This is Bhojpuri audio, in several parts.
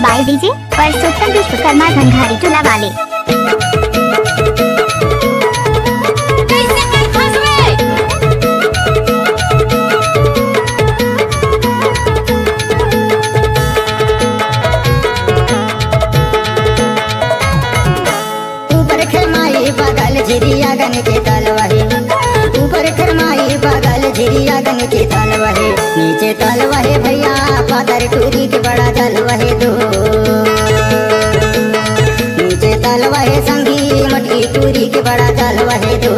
बाय डीजे परसोत्तम विश्वकर्मा धनघारी टोला वाले। ऊपर खरमाई बगल झिरिया गन के तलवाही, ऊपर खरमाई बगल झिरिया गन के तलवाही, नीचे तलवाही भैया पादर टूरी के बड़ा तलवाही दो, नीचे तलवाही संगी मटकी टूरी के बड़ा तलवाही दो।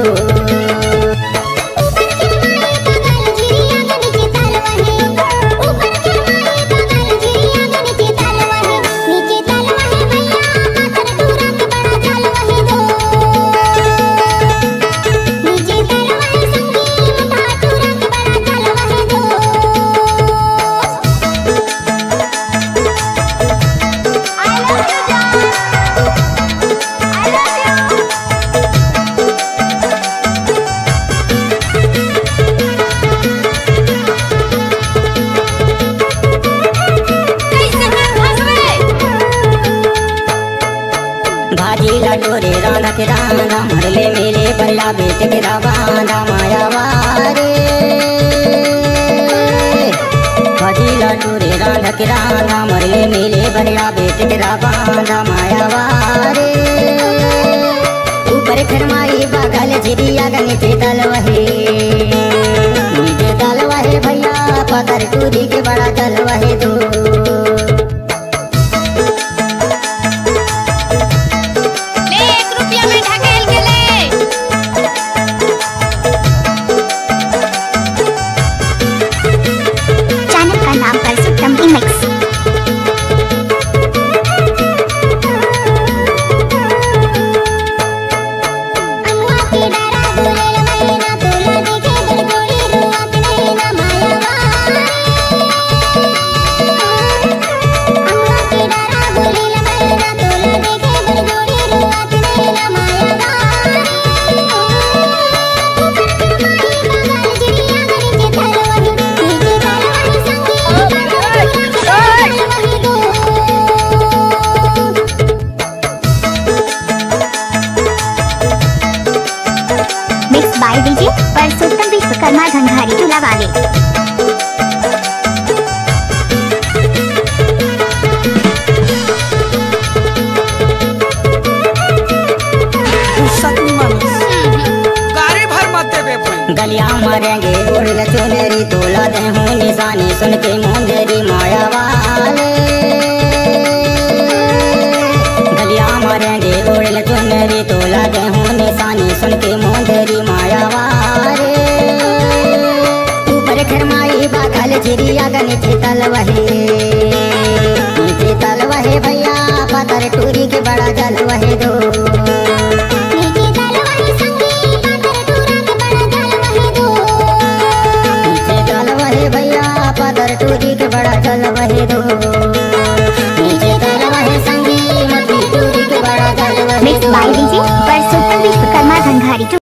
भाजी लटोरे राधा के राधा मरले मेरे बल्ला बेटे के राधा मायावारे, भाजी लटोरे राधा के राधा मरले मेरे बल्ला बेटे के राधा मायावारे, ऊपर खरमाई बगल झिरिया गन के तलवाही, नीचे तलवाही भैया पतर टूरी के बड़ा तलवाही दो। बाय डीजे परसोत्तम विश्वकर्मा धनघारी टोला वाले। गलिया मरेंगे उड़ चोलेरी तोला दे हूँ निशानी सुन के मुंदेरी माया वाले, गलिया मरेंगे उड़ चोलेरी तोला दे हूँ निशानी सुन के मुंदेरी माया वाले, ऊपर खरमाई बगल झिरिया गन के तलवाही, नीचे तलवाही भैया पतर टूरी के बड़ा जलवाही दो। भैया पदर टूरी के बड़ा तलवाही दो।